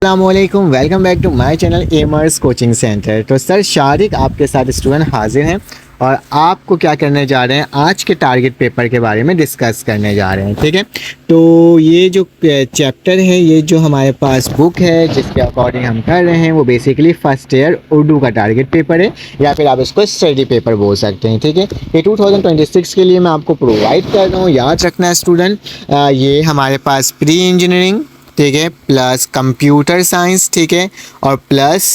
अस्सलामुअलैकुम, welcome back to my channel एमर्स coaching centre. तो सर शारिक आपके साथ स्टूडेंट हाजिर हैं और आपको क्या करने जा रहे हैं, आज के टारगेट पेपर के बारे में डिस्कस करने जा रहे हैं। ठीक है, तो ये जो चैप्टर है, ये जो हमारे पास बुक है जिसके अकॉर्डिंग हम कर रहे हैं, वो बेसिकली फर्स्ट ईयर उर्दू का टारगेट पेपर है, या फिर आप इसको स्टडी पेपर बोल सकते हैं। ठीक है, ये 2026 के लिए मैं आपको प्रोवाइड कर रहा हूँ। याद रखना है स्टूडेंट, ये हमारे पास प्री इंजीनियरिंग, ठीक है, प्लस कंप्यूटर साइंस, ठीक है, और प्लस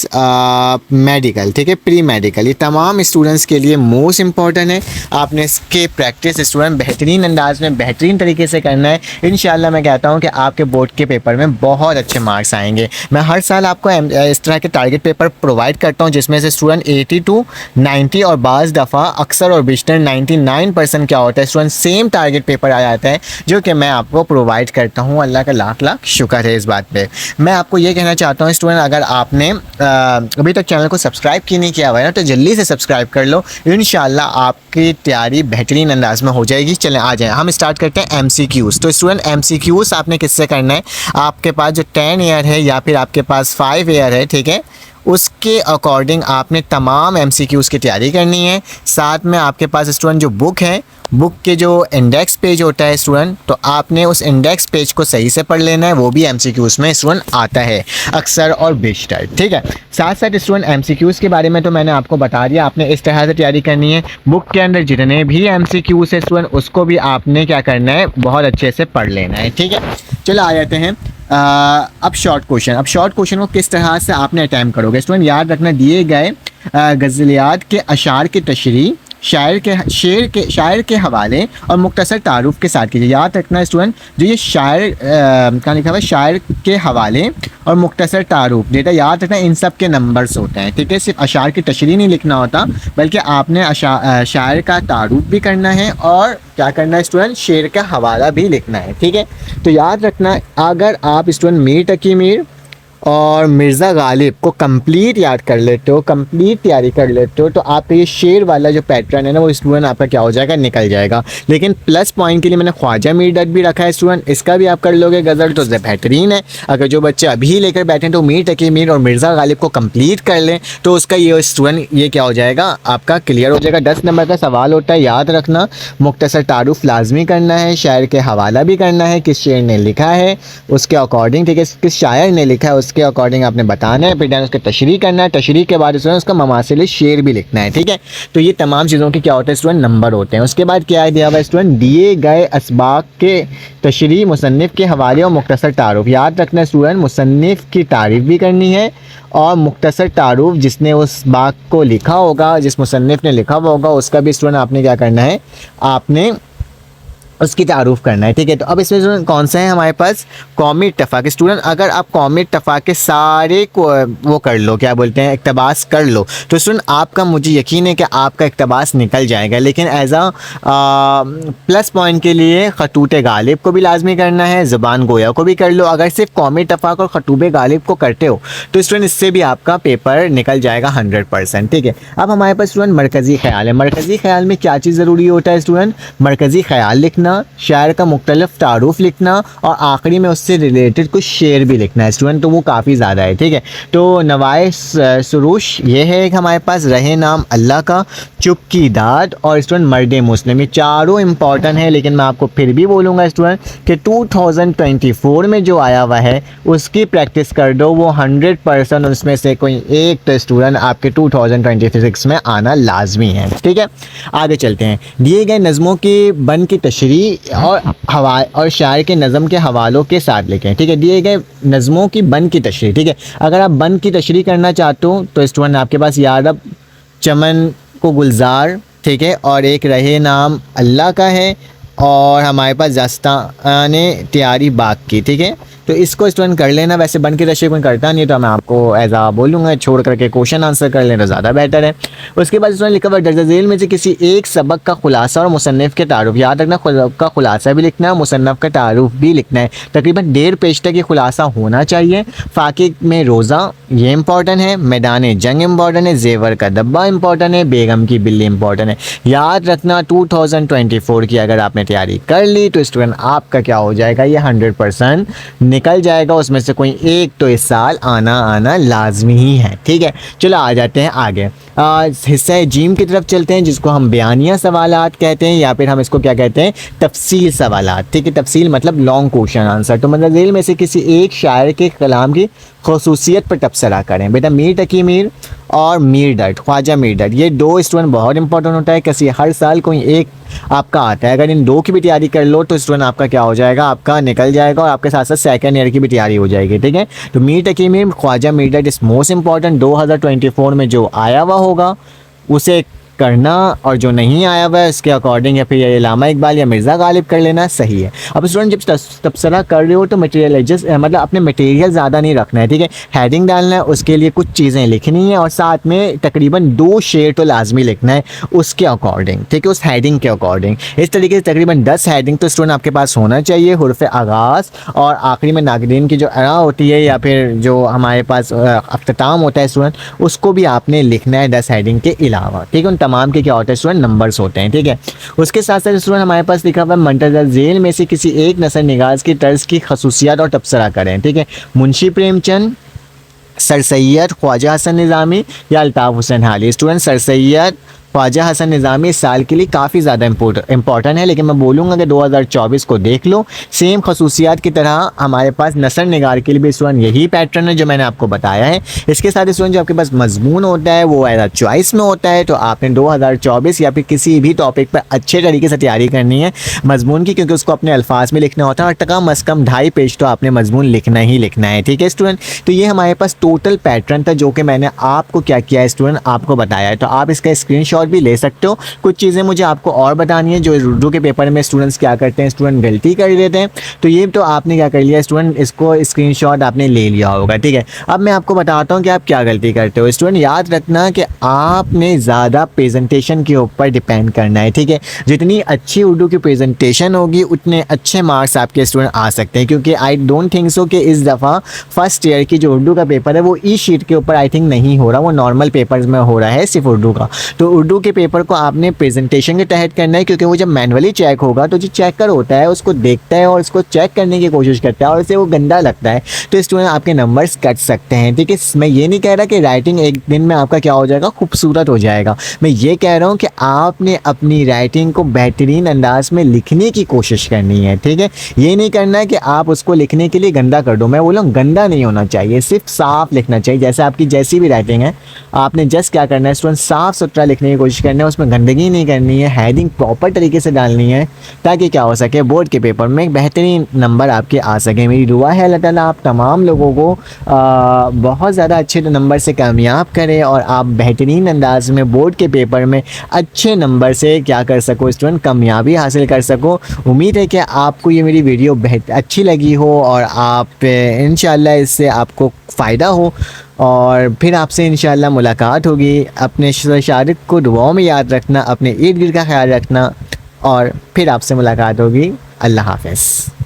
मेडिकल, ठीक है, प्री मेडिकल, ये तमाम स्टूडेंट्स के लिए मोस्ट इम्पॉर्टेंट है। आपने इसके प्रैक्टिस स्टूडेंट बेहतरीन अंदाज में बेहतरीन तरीके से करना है। इंशाल्लाह मैं कहता हूँ कि आपके बोर्ड के पेपर में बहुत अच्छे मार्क्स आएंगे। मैं हर साल आपको इस तरह के टारगेट पेपर प्रोवाइड करता हूँ जिसमें से स्टूडेंट 80 to 90 और बाज़ दफ़ा अक्सर और बेशतर 99% क्या होता है स्टूडेंट सेम टारगेट पेपर आ जाता है जो कि मैं आपको प्रोवाइड करता हूँ। अल्लाह का लाख लाख शुक्र है इस बात पे। मैं आपको ये कहना चाहता हूँ स्टूडेंट, अगर आपने अभी तक चैनल को सब्सक्राइब की नहीं किया हुआ है ना, तो जल्दी से सब्सक्राइब कर लो। इंशाल्लाह आपकी तैयारी बेहतरीन अंदाज में हो जाएगी। चलें आ जाएं, हम स्टार्ट करते हैं MCQs। तो स्टूडेंट MCQs आपने किससे करना है, आपके पास जो 10 ईयर है या फिर आपके पास 5 ईयर है, ठीक है, उसके अकॉर्डिंग आपने तमाम MCQs की तैयारी करनी है। साथ में आपके पास स्टूडेंट जो बुक है, बुक के जो इंडेक्स पेज होता है स्टूडेंट, तो आपने उस इंडेक्स पेज को सही से पढ़ लेना है, वो भी MCQs में स्टूडेंट आता है अक्सर और बेशतर। ठीक है, साथ साथ स्टूडेंट MCQs के बारे में तो मैंने आपको बता दिया, आपने इस तरह से तैयारी करनी है। बुक के अंदर जितने भी MCQs है स्टूडेंट, उसको भी आपने क्या करना है, बहुत अच्छे से पढ़ लेना है। ठीक है, चलो आ जाते हैं अब शॉर्ट क्वेश्चन। अब शॉर्ट क्वेश्चन को किस तरह से आपने अटैम्प्ट करोगे स्टूडेंट, याद रखना, दिए गए गज़लियात के अशार की तशरीह शायर के हवाले और मुख्तसर तारुफ के साथ कीजिए। याद रखना स्टूडेंट, जो ये शायर का लिखा हुआ है, शायर के हवाले और मुख्तसर तारुफ डेटा, याद रखना इन सब के नंबर्स होते हैं। ठीक है, सिर्फ अशार की तशरीह नहीं लिखना होता, बल्कि आपने शायर का तारुफ भी करना है और क्या करना है स्टूडेंट, शेर का हवाला भी लिखना है। ठीक है, तो याद रखना, अगर आप स्टूडेंट मीर तकी मीर और मिर्ज़ा गालिब को कंप्लीट याद कर लेते हो, कंप्लीट तैयारी कर लेते हो, तो आपका ये शेर वाला जो पैटर्न है ना, वो स्टूडेंट आपका क्या हो जाएगा, निकल जाएगा। लेकिन प्लस पॉइंट के लिए मैंने ख्वाजा मीर डट भी रखा है स्टूडेंट, इसका भी आप कर लोगे गज़ल तो बेहतरीन है। अगर जो बच्चे अभी लेकर बैठे हैं तो मीर तकी मीर और मिर्ज़ा गालिब को कंप्लीट कर लें, तो उसका ये स्टूडेंट ये क्या हो जाएगा, आपका क्लियर हो जाएगा। 10 नंबर का सवाल होता है, याद रखना, मुख्तसर तारुफ लाजमी करना है, शायर के हवाला भी करना है, किस शेर ने लिखा है उसके अकॉर्डिंग, ठीक है, किस शायर ने लिखा है उसके अकॉर्डिंग आपने बताना है, फिर उसके तशरीह करना है, तशरीह के बाद उसका ममासिल शेर भी लिखना है। ठीक है, तो ये तमाम चीज़ों के क्या होते हैं स्टूडेंट, नंबर होते हैं। उसके बाद क्या दिया हुआ स्टूडेंट, दिए गए असबाक के तशरीह, मुसन्निफ़ के हवाले और मुख्तसर तारुफ। याद रखना स्टूडेंट, मुसन्निफ़ की तारीफ़ भी करनी है और मुख्तसर तारुफ जिसने उस बाग को लिखा होगा, जिस मुसन्निफ़ ने लिखा हुआ होगा, उसका भी स्टूडेंट आपने क्या करना है, आपने उसकी तारुफ़ करना है। ठीक है, तो अब इसमें कौन सा है हमारे पास, कौमी इत्तफ़ाक़। स्टूडेंट अगर आप कौमी इत्तफ़ाक़ के सारे को वो कर लो, क्या बोलते हैं, इक़्तिबास कर लो, तो स्टूडेंट आपका, मुझे यकीन है कि आपका इक़्तिबास निकल जाएगा। लेकिन एज आ प्लस पॉइंट के लिए ख़तूत गालिब को भी लाजमी करना है, ज़ुबान गोया को भी कर लो। अगर सिर्फ कौमी इत्तफ़ाक़ और ख़तूत गालिब को करते हो तो स्टूडेंट इससे भी आपका पेपर निकल जाएगा 100%। ठीक है, अब हमारे पास स्टूडेंट मरकज़ी ख़याल है। मरकज़ी ख़याल में क्या चीज़ ज़रूरी होता है स्टूडेंट, मरकज़ी ख़याल लिखना, शायर का मुख्तलिफ तारुफ लिखना और आखिरी में उससे रिलेटेड कुछ शेर भी लिखना है स्टूडेंट, तो वो काफ़ी ज़्यादा है। ठीक है, तो नवाए सुरूश ये है एक हमारे पास, रहे नाम अल्लाह का, चुप की दाद और स्टूडेंट मर्द मुस्लिम, ये चारों इंपॉर्टेंट है। लेकिन मैं आपको फिर भी बोलूँगा स्टूडेंट कि 2024 में जो आया हुआ है उसकी प्रैक्टिस कर दो, वो 100% उसमें से कोई एक तो स्टूडेंट आपके 2026 में आना लाजमी है। ठीक है, आगे चलते हैं। दिए गए नज़मों की बन की तशरीह और शायर के नज़म के हवालों के साथ लिखें। ठीक है, दिए गए नज़मों की बन की तशरीह। ठीक है, अगर आप बन की तशरीह करना चाहते हो तो स्टूडेंट आपके पास यारब चमन को गुलजार, ठीक है, और एक रहे नाम अल्लाह का है, और हमारे पास दास्ताने तैयारी बाग की। ठीक है, तो इसको स्टूडेंट कर लेना। वैसे बन के तशरीह कोई करता नहीं, तो मैं आपको एज आ बोलूँगा छोड़ करके क्वेश्चन आंसर कर लेना ज़्यादा बेहतर है। उसके बाद स्टूडेंट लिखा हुआ दर्ज झेल में से किसी एक सबक का खुलासा और मुसन्निफ़ के तारुफ। याद रखना, का खुलासा भी लिखना है, मुसन्निफ़ का तारुफ भी लिखना है। तकरीबन 1.5 पेज तक ये खुलासा होना चाहिए। फ़ाक़े में रोज़ा ये इंपॉर्टेंट है, मैदान जंग इंपॉर्टेंट है, जेवर का डब्बा इंपॉर्टेंट है, बेगम की बिल्ली इंपॉर्टेंट है। याद रखना 2024 की अगर आपने तैयारी कर ली तो स्टूडेंट आपका क्या हो जाएगा, ये 100% निकल जाएगा, उसमें से कोई एक तो इस साल आना लाजमी ही है। ठीक है, चलो आ जाते हैं आगे। हिस्सा जीम की तरफ चलते हैं, जिसको हम बयानिया सवालात कहते हैं, या फिर हम इसको क्या कहते हैं, तफसील सवालात। ठीक है, तफसील मतलब लॉन्ग क्वेश्चन आंसर। तो मतलब जेल में से किसी एक शायर के कलाम की खसूसियत पर तबसरा करें। बेटा मीर तकी मीर और मीर डट, ख्वाजा मीर डट, ये दो स्टूडेंट बहुत इंपॉर्टेंट होता है। किसी हर साल कोई एक आपका आता है, अगर इन दो की भी तैयारी कर लो तो स्टूडेंट आपका क्या हो जाएगा, आपका निकल जाएगा, और आपके साथ साथ सेकंड ईयर की भी तैयारी हो जाएगी। ठीक है, तो मीर तकी मीर ख्वाजा मीर डट इज़ मोस्ट इंपॉर्टेंट। 2024 में जो आया हुआ होगा उसे करना, और जो नहीं आया हुआ है इसके अकॉर्डिंग या फिर ये इलामा इकबाल या मिर्ज़ा गालिब कर लेना सही है। अब स्टूडेंट जब तबसरा कर रहे हो तो मटेरियल एडजस्ट मतलब अपने मटेरियल ज़्यादा नहीं रखना है। ठीक है, हेडिंग डालना है, उसके लिए कुछ चीज़ें लिखनी है, और साथ में तकरीबन 2 शेर तो लाजमी लिखना है उसके अकॉर्डिंग। ठीक है, उस हेडिंग के अकॉर्डिंग। इस तरीके से तकरीबन 10 हेडिंग तो स्टूडेंट आपके पास होना चाहिए। हुर्फ़ आगाज़ और आखिरी में नागरीन की जो अरा होती है या फिर जो हमारे पास अख्ताम होता है स्टूडेंट, उसको भी आपने लिखना है 10 हेडिंग के अलावा। ठीक है, उन तमाम के क्या होता है स्टूडेंट, नंबर्स होते हैं। ठीक है, उसके साथ साथ स्टूडेंट हमारे पास लिखा हुआ है मंतज़र झेल में से किसी एक नसर निगाज़ की तर्ज की खसूसियात और तबसरा करें। ठीक है, मुंशी प्रेमचंद, सर सैयद ख्वाजा हसन निज़ामी या अल्ताफ़ हुसैन हाली। स्टूडेंट सर सैयद ख्वाजा हसन निज़ामी इस साल के लिए काफ़ी ज़्यादा इंपॉर्टेंट है, लेकिन मैं बोलूँगा कि 2024 को देख लो। सेम खसूसियात की तरह हमारे पास नसर निगार के लिए भी स्टूडेंट यही पैटर्न है जो मैंने आपको बताया है। इसके साथ स्टूडेंट जो आपके पास मजमून होता है वो एज चॉइस में होता है, तो आपने 2024 या फिर किसी भी टॉपिक पर अच्छे तरीके से तैयारी करनी है मजमून की, क्योंकि उसको अपने अल्फाज में लिखना होता है, और कम अज़ कम 2.5 पेज तो आपने मजमून लिखना ही लिखना है। ठीक है स्टूडेंट, तो ये हमारे पास टोटल पैटर्न था जो कि मैंने आपको क्या किया है स्टूडेंट, आपको बताया है। तो आप इसका स्क्रीनशॉट भी ले सकते हो। कुछ चीज़ें मुझे आपको और बतानी है जो उर्दू के पेपर में स्टूडेंट्स क्या करते हैं, स्टूडेंट गलती कर देते हैं। तो ये तो आपने क्या कर लिया स्टूडेंट, इसको स्क्रीनशॉट आपने ले लिया होगा। ठीक है, अब मैं आपको बताता हूँ कि आप क्या गलती करते हो। स्टूडेंट याद रखना कि आपने ज़्यादा प्रेजेंटेशन के ऊपर डिपेंड करना है। ठीक है, जितनी अच्छी उर्दू की प्रेजेंटेशन होगी उतने अच्छे मार्क्स आपके स्टूडेंट आ सकते हैं, क्योंकि आई डोंट थिंक सो कि इस दफ़ा फर्स्ट ईयर की जो उर्दू का पेपर है वो ई शीट के ऊपर आई थिंक नहीं हो रहा, वो नॉर्मल पेपर्स में हो रहा है सिर्फ उर्दू का। तो उर्दू के पेपर को आपने प्रेजेंटेशन के तहत करना है, क्योंकि वो जब मैनुअली चेक होगा तो जो चेकर होता है उसको देखता है और उसको चेक करने की कोशिश करता है, और उससे वो गंदा लगता है तो स्टूडेंट आपके नंबर्स कट सकते हैं। ठीक है, मैं ये नहीं कह रहा कि राइटिंग एक दिन में आपका क्या हो जाएगा, खूबसूरत हो जाएगा। मैं ये कह रहा हूँ कि आपने अपनी राइटिंग को बेहतरीन अंदाज में लिखने की कोशिश करनी है। ठीक है, ये नहीं करना है कि आप उसको लिखने के लिए गंदा कर दो। मैं बोला गंदा नहीं होना चाहिए, सिर्फ साफ लिखना चाहिए। जैसे आपकी जैसी भी राइटिंग है आपने जस्ट क्या करना है स्टूडेंट, साफ सुथरा लिखने की कोशिश करना है, उसमें गंदगी नहीं करनी है, हेडिंग प्रॉपर तरीके से डालनी है, ताकि क्या हो सके बोर्ड के पेपर में एक बेहतरीन नंबर आपके आ सके। मेरी दुआ है अल्लाह ताला आप तमाम लोगों को बहुत ज़्यादा अच्छे नंबर से कामयाब करें और आप बेहतरीन अंदाज में बोर्ड के पेपर में अच्छे नंबर से क्या कर सको स्टूडेंट, कामयाबी हासिल कर सको। उम्मीद है कि आपको ये मेरी वीडियो अच्छी लगी हो और आप इंशाल्लाह इससे आपको फ़ायदा हो, और फिर आपसे इंशाल्लाह मुलाकात होगी। अपने शारिक को दुआओं में याद रखना, अपने इर्द गिर्द का ख्याल रखना, और फिर आपसे मुलाकात होगी। अल्लाह हाफ़िज़।